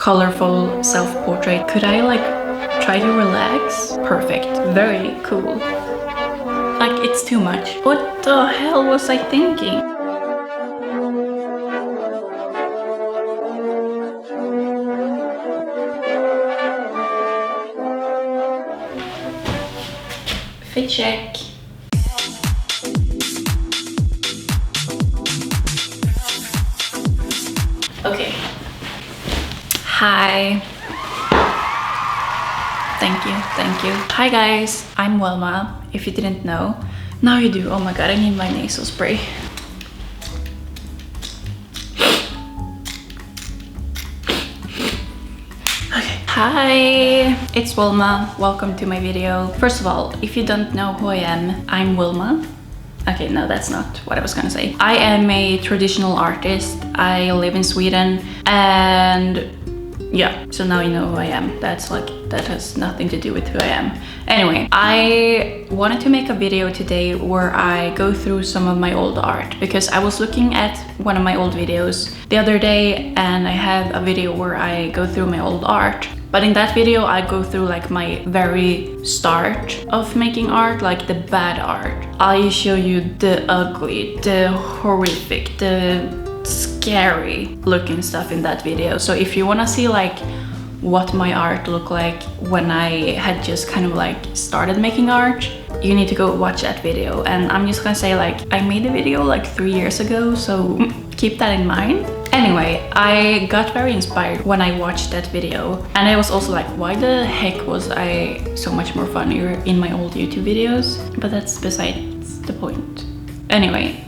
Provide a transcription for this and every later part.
colorful self-portrait. Could I like try to relax? Perfect. Very cool. Like, it's too much. What the hell was I thinking? Fit check. Okay. Hi. Thank you. Hi guys, I'm Wilma, if you didn't know. Now you do. Oh my god, I need my nasal spray. Okay. Hi, it's Wilma. Welcome to my video. First of all, if you don't know who I am, I'm Wilma. Okay, no, that's not what I was gonna say. I am a traditional artist. I live in Sweden, and yeah, so now you know who I am. That has nothing to do with who I am. Anyway, I wanted to make a video today where I go through some of my old art, because I was looking at one of my old videos the other day, and I have a video where I go through my old art. But in that video, I go through like my very start of making art, like the bad art. I show you the ugly, the horrific, the scary looking stuff in that video. So if you want to see like what my art looked like when I had just kind of like started making art, you need to go watch that video. And I'm just gonna say, like, I made the video like 3 years ago, so keep that in mind. Anyway, I got very inspired when I watched that video, and I was also like, why the heck was I so much more funnier in my old YouTube videos? But that's besides the point. Anyway,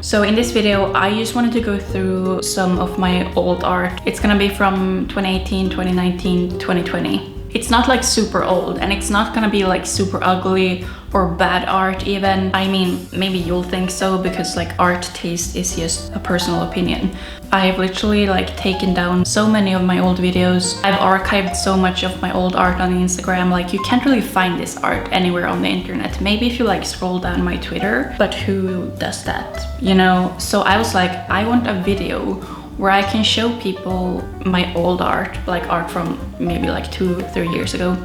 so in this video, I just wanted to go through some of my old art. It's gonna be from 2018, 2019, 2020. It's not like super old, and it's not gonna be like super ugly or bad art even. I mean, maybe you'll think so, because like art taste is just a personal opinion. I've literally like taken down so many of my old videos. I've archived so much of my old art on Instagram. Like, you can't really find this art anywhere on the internet. Maybe if you like scroll down my Twitter, but who does that, you know? So I was like, I want a video where I can show people my old art, like art from maybe like 2-3 years ago.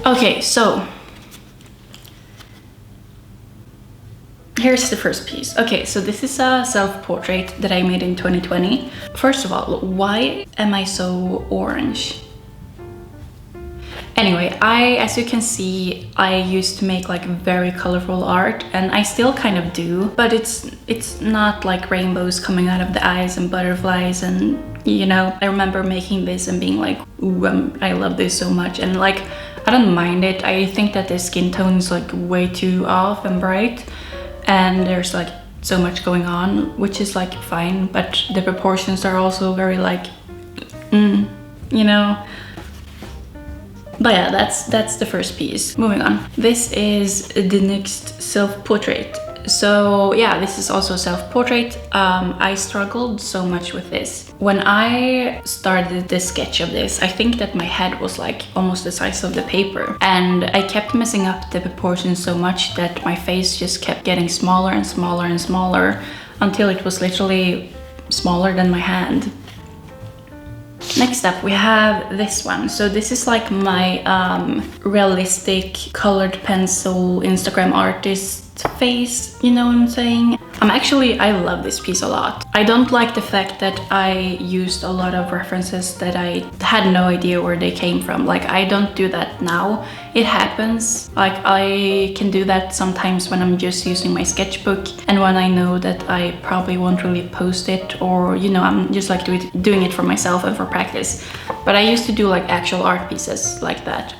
Okay, so here's the first piece. Okay, so this is a self-portrait that I made in 2020. First of all, why am I so orange? Anyway, as you can see, I used to make like very colorful art, and I still kind of do, but it's not like rainbows coming out of the eyes and butterflies, and you know, I remember making this and being like, ooh, I love this so much, and like, I don't mind it. I think that the skin tone is like way too off and bright, and there's like so much going on, which is like fine, but the proportions are also very like, you know. But yeah, that's the first piece. Moving on. This is the next self-portrait. So yeah, this is also a self-portrait. I struggled so much with this. When I started the sketch of this, I think that my head was like almost the size of the paper, and I kept messing up the proportions so much that my face just kept getting smaller and smaller and smaller until it was literally smaller than my hand. Next up, we have this one. So this is like my realistic colored pencil Instagram artist face, you know what I'm saying? I love this piece a lot. I don't like the fact that I used a lot of references that I had no idea where they came from. Like, I don't do that now. It happens. Like, I can do that sometimes when I'm just using my sketchbook, and when I know that I probably won't really post it, or you know, I'm just like doing it for myself and for practice. But I used to do like actual art pieces like that.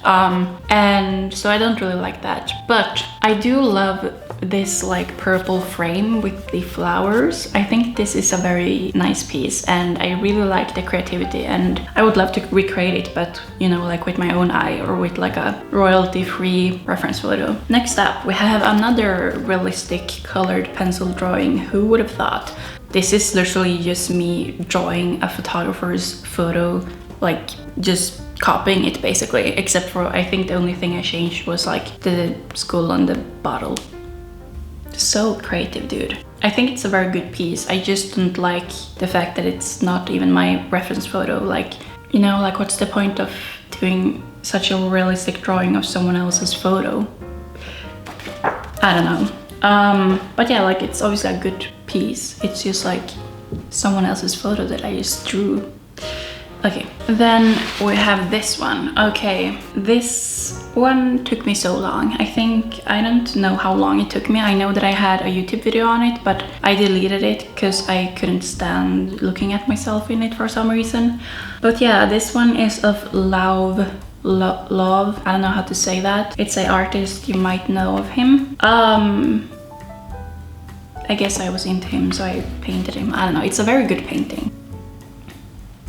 And so I don't really like that. But I do love this like purple frame with the flowers. I think this is a very nice piece, and I really like the creativity, and I would love to recreate it, but you know, like with my own eye or with like a royalty-free reference photo. Next up, we have another realistic colored pencil drawing. Who would have thought? This is literally just me drawing a photographer's photo, like just copying it basically, except for I think the only thing I changed was like the skull on the bottle. So creative, dude. I think it's a very good piece. I just don't like the fact that it's not even my reference photo. Like, you know, like what's the point of doing such a realistic drawing of someone else's photo? I don't know. But yeah, like it's obviously a good piece. It's just like someone else's photo that I just drew. Okay, then we have this one. Okay, this one took me so long. I don't know how long it took me. I know that I had a YouTube video on it, but I deleted it because I couldn't stand looking at myself in it for some reason. But yeah, this one is of Love. I don't know how to say that. It's an artist, you might know of him. I guess I was into him, so I painted him. I don't know, it's a very good painting.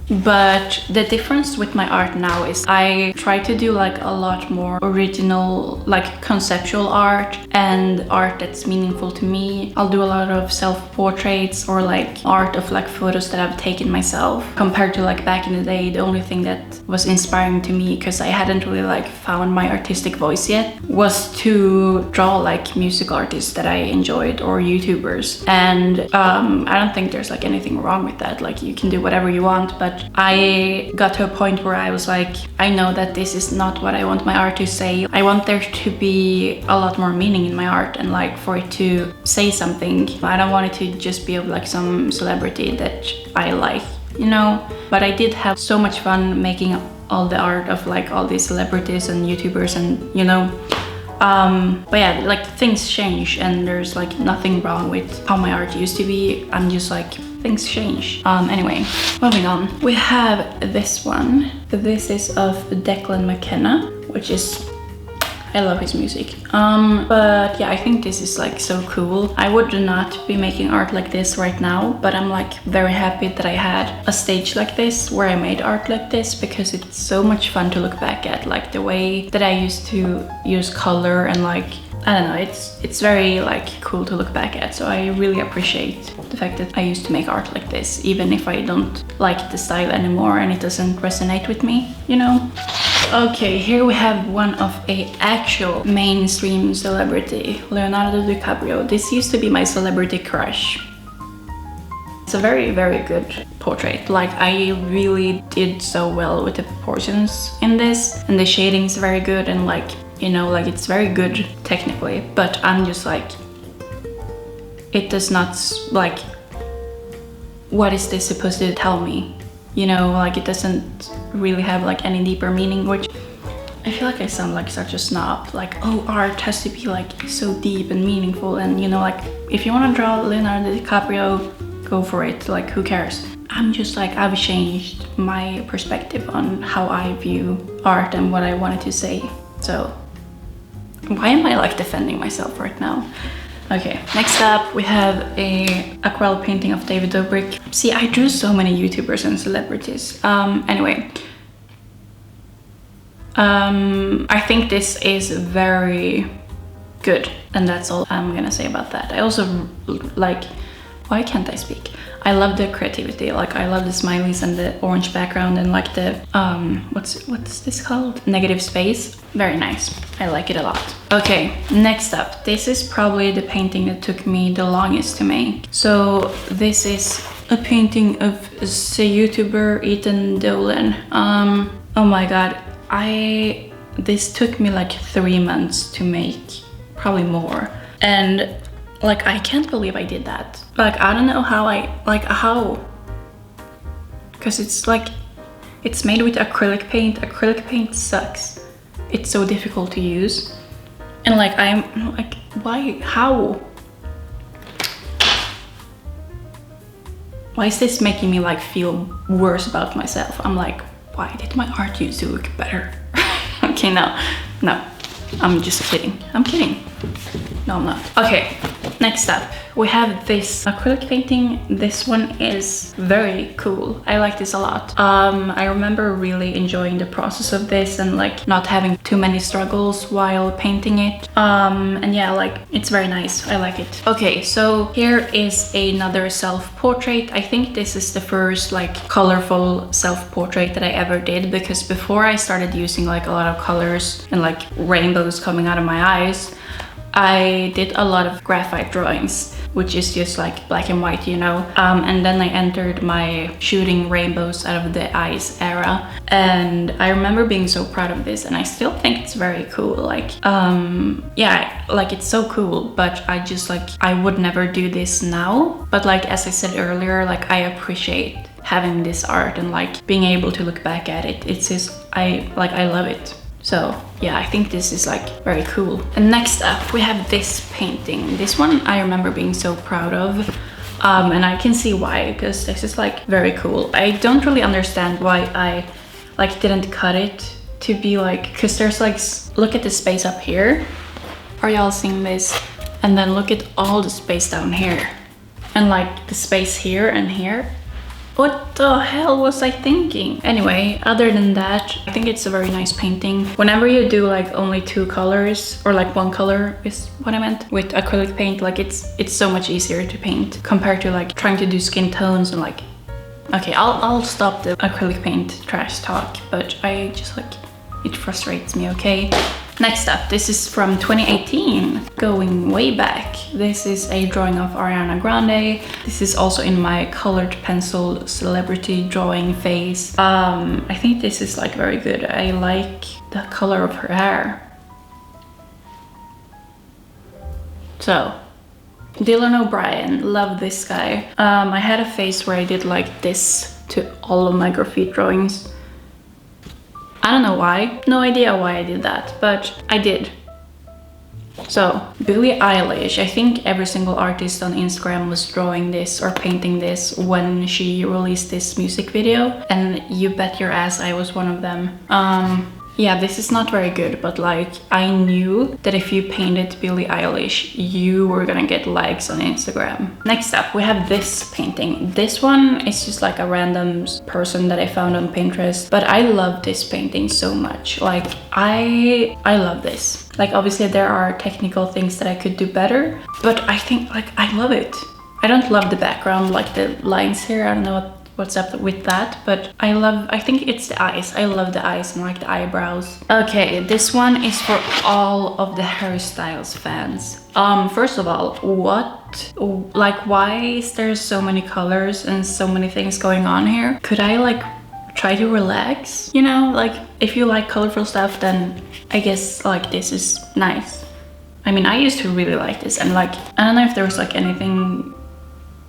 But the difference with my art now is I try to do like a lot more original, like conceptual art and art that's meaningful to me. I'll do a lot of self-portraits or like art of like photos that I've taken myself, compared to like back in the day. The only thing that was inspiring to me, because I hadn't really like found my artistic voice yet, was to draw like music artists that I enjoyed or YouTubers. And I don't think there's like anything wrong with that. Like you can do whatever you want, but I got to a point where I was like, I know that this is not what I want my art to say. I want there to be a lot more meaning in my art and like for it to say something. I don't want it to just be of like some celebrity that I like, you know? But I did have so much fun making all the art of like all these celebrities and YouTubers and, you know. But yeah, like things change and there's like nothing wrong with how my art used to be. I'm just like, things change. Anyway, moving on. We have this one. This is of Declan McKenna, which is, I love his music. But yeah, I think this is like so cool. I would not be making art like this right now, but I'm like very happy that I had a stage like this where I made art like this, because it's so much fun to look back at, like the way that I used to use color and like, I don't know, it's very like cool to look back at. So I really appreciate the fact that I used to make art like this, even if I don't like the style anymore and it doesn't resonate with me, you know? Okay, here we have one of a actual mainstream celebrity, Leonardo DiCaprio. This used to be my celebrity crush. It's a very, very good portrait. Like, I really did so well with the proportions in this, and the shading is very good, and like, you know, like it's very good technically, but I'm just like, it does not, like, what is this supposed to tell me? You know, like it doesn't really have like any deeper meaning, which I feel like I sound like such a snob. Like, oh, art has to be like so deep and meaningful, and you know, like if you want to draw Leonardo DiCaprio, go for it, like who cares? I'm just like, I've changed my perspective on how I view art and what I wanted to say. So why am I like defending myself right now? Okay, next up we have a aquarelle painting of David Dobrik. See, I drew so many YouTubers and celebrities. Anyway, I think this is very good, and that's all I'm gonna say about that. I also like, why can't I speak? I love the creativity. Like, I love the smileys and the orange background and like the what's this called? Negative space. Very nice. I like it a lot. Okay, next up. This is probably the painting that took me the longest to make. So this is a painting of a YouTuber, Ethan Dolan. Oh my god. This took me like 3 months to make, probably more. And like, I can't believe I did that. Like, I don't know how how? Because it's like, it's made with acrylic paint. Acrylic paint sucks. It's so difficult to use. And like, I'm like, why, how? Why is this making me like feel worse about myself? I'm like, why did my art used to look better? Okay, no, I'm just kidding. I'm kidding. No, I'm not. Okay, Next up, we have this acrylic painting. This one is very cool. I like this a lot. I remember really enjoying the process of this and like not having too many struggles while painting it. And yeah, like it's very nice. I like it. Okay, so here is another self-portrait. I think this is the first like colorful self-portrait that I ever did, because before I started using like a lot of colors and like rainbows coming out of my eyes, I did a lot of graphite drawings, which is just like black and white, you know. And then I entered my shooting rainbows out of the eyes era. And I remember being so proud of this, and I still think it's very cool. Like, yeah, like it's so cool, but I just like, I would never do this now. But like, as I said earlier, like I appreciate having this art and like being able to look back at it. It's just, I love it. So yeah, I think this is like very cool. And next up, we have this painting. This one I remember being so proud of. And I can see why, because this is like very cool. I don't really understand why I like didn't cut it to be like, because there's like, look at the space up here. Are y'all seeing this? And then look at all the space down here. And like the space here and here. What the hell was I thinking? Anyway, other than that, I think it's a very nice painting. Whenever you do like only two colors, or like one color is what I meant, with acrylic paint, like it's so much easier to paint compared to like trying to do skin tones and like, okay, I'll stop the acrylic paint trash talk, but I just like, it frustrates me, okay? Next up, this is from 2018, going way back. This is a drawing of Ariana Grande. This is also in my colored pencil celebrity drawing phase. I think this is like very good. I like the color of her hair. So, Dylan O'Brien, love this guy. I had a phase where I did like this to all of my graffiti drawings. I don't know why, no idea why I did that, but I did. So, Billie Eilish, I think every single artist on Instagram was drawing this or painting this when she released this music video, and you bet your ass I was one of them. Yeah, this is not very good, but like I knew that if you painted Billie Eilish, you were gonna get likes on Instagram. Next up, we have this painting. This one is just like a random person that I found on Pinterest, but I love this painting so much. Like I love this. Like obviously there are technical things that I could do better, but I think like I love it. I don't love the background, like the lines here. I don't know what's up with that, but I think it's the eyes. I love the eyes and like the eyebrows. Okay, this one is for all of the hairstyles fans. First of all, why is there so many colors and so many things going on here? Could I like try to relax? You know, like if you like colorful stuff, then I guess like this is nice. I mean, I used to really like this, and like I don't know if there was like anything.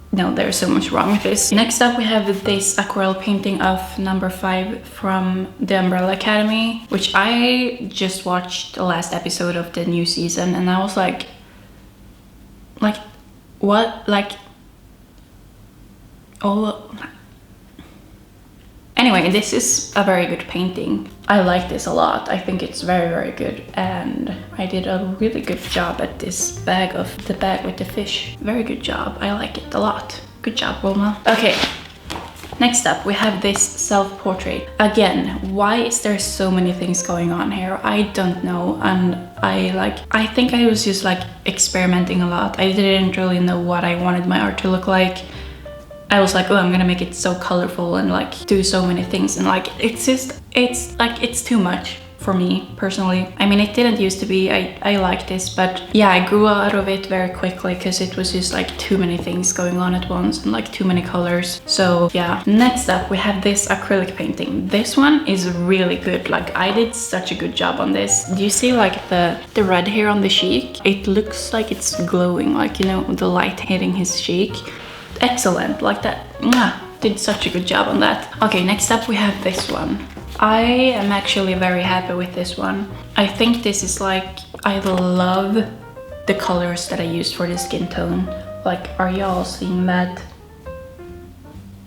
No, there's so much wrong with this. Next up, we have this aquarelle painting of number 5 from the Umbrella Academy, which I just watched the last episode of the new season, and I was like, what? Like, oh. Anyway, this is a very good painting. I like this a lot. I think it's very, very good. And I did a really good job at this bag with the fish. Very good job. I like it a lot. Good job, Wilma. Okay. Next up, we have this self-portrait. Again, why is there so many things going on here? I don't know. And I think I was just like experimenting a lot. I didn't really know what I wanted my art to look like. I was like, oh, I'm gonna make it so colorful and like do so many things, and like it's too much for me personally. I mean, it didn't used to be. I like this, but yeah, I grew out of it very quickly because it was just like too many things going on at once and like too many colors. So yeah. Next up, we have this acrylic painting. This one is really good. Like I did such a good job on this. Do you see like the red here on the cheek? It looks like it's glowing, like, you know, the light hitting his cheek. Excellent, like that. Did such a good job on that. Okay, next up we have this one. I am actually very happy with this one. I think this is like, I love the colors that I used for the skin tone. Like, are y'all seeing that?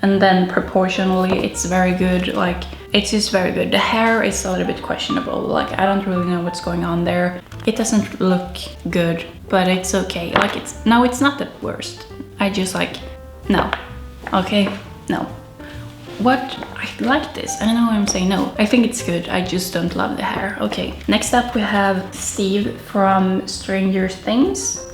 And then proportionally it's very good. Like, it's just very good. The hair is a little bit questionable. Like, I don't really know what's going on there. It doesn't look good but it's okay. Like it's not the worst. I just like, no. Okay, no. What? I like this. I don't know why I'm saying no. I think it's good. I just don't love the hair. Okay. Next up we have Steve from Stranger Things.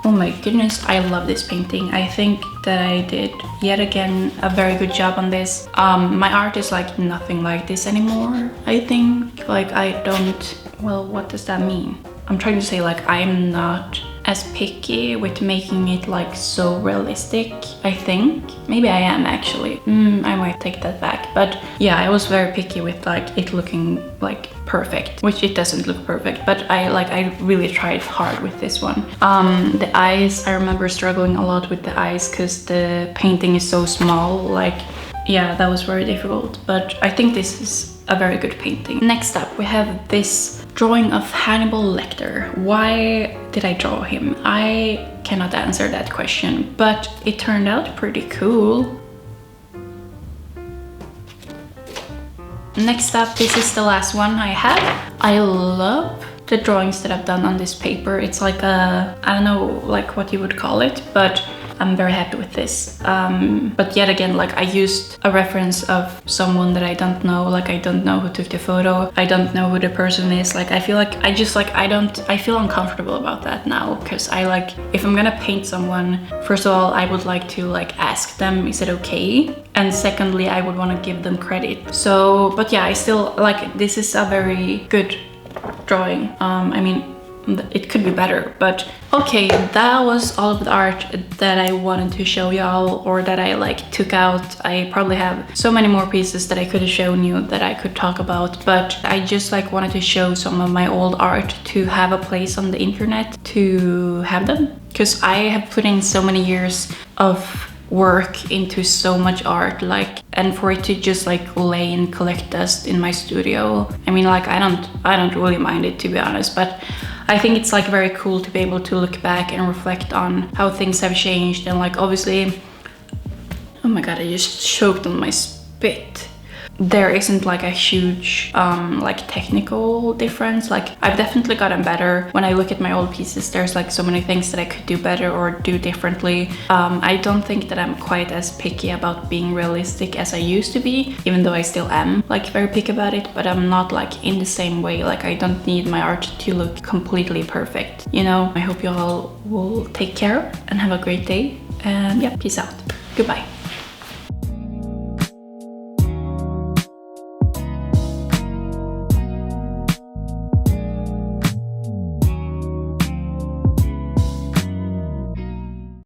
Oh my goodness, I love this painting. I think that I did yet again a very good job on this. My art is like nothing like this anymore. I think like I don't, well, what does that mean? I'm trying to say like I'm not as picky with making it like so realistic, I think. Maybe I am actually. I might take that back. But yeah, I was very picky with like it looking like perfect, which it doesn't look perfect, but I really tried hard with this one. The eyes, I remember struggling a lot with the eyes because the painting is so small. Like, yeah, that was very difficult, but I think this is a very good painting. Next up, we have this drawing of Hannibal Lecter. Why did I draw him? I cannot answer that question, but it turned out pretty cool. Next up, this is the last one I have. I love the drawings that I've done on this paper. It's like a, I don't know like what you would call it, but I'm very happy with this. But yet again, like I used a reference of someone that I don't know. Like I don't know who took the photo. I don't know who the person is. Like I feel like I feel uncomfortable about that now, because I like, if I'm gonna paint someone, first of all, I would like to like ask them, is it okay? And secondly, I would want to give them credit. So, but yeah, I still like, this is a very good drawing. I mean, it could be better, but okay, that was all of the art that I wanted to show y'all, or that I like took out. I probably have so many more pieces that I could have shown you that I could talk about, but I just like wanted to show some of my old art to have a place on the internet to have them, because I have put in so many years of work into so much art, like, and for it to just like lay and collect dust in my studio, I mean, like I don't really mind it, to be honest, but I think it's like very cool to be able to look back and reflect on how things have changed. And like obviously, oh my god, I just choked on my spit. There isn't like a huge like technical difference. Like I've definitely gotten better. When I look at my old pieces, there's like so many things that I could do better or do differently. I don't think that I'm quite as picky about being realistic as I used to be, even though I still am like very picky about it, but I'm not like in the same way. Like I don't need my art to look completely perfect, you know? I hope you all will take care and have a great day, and yeah, peace out. Goodbye.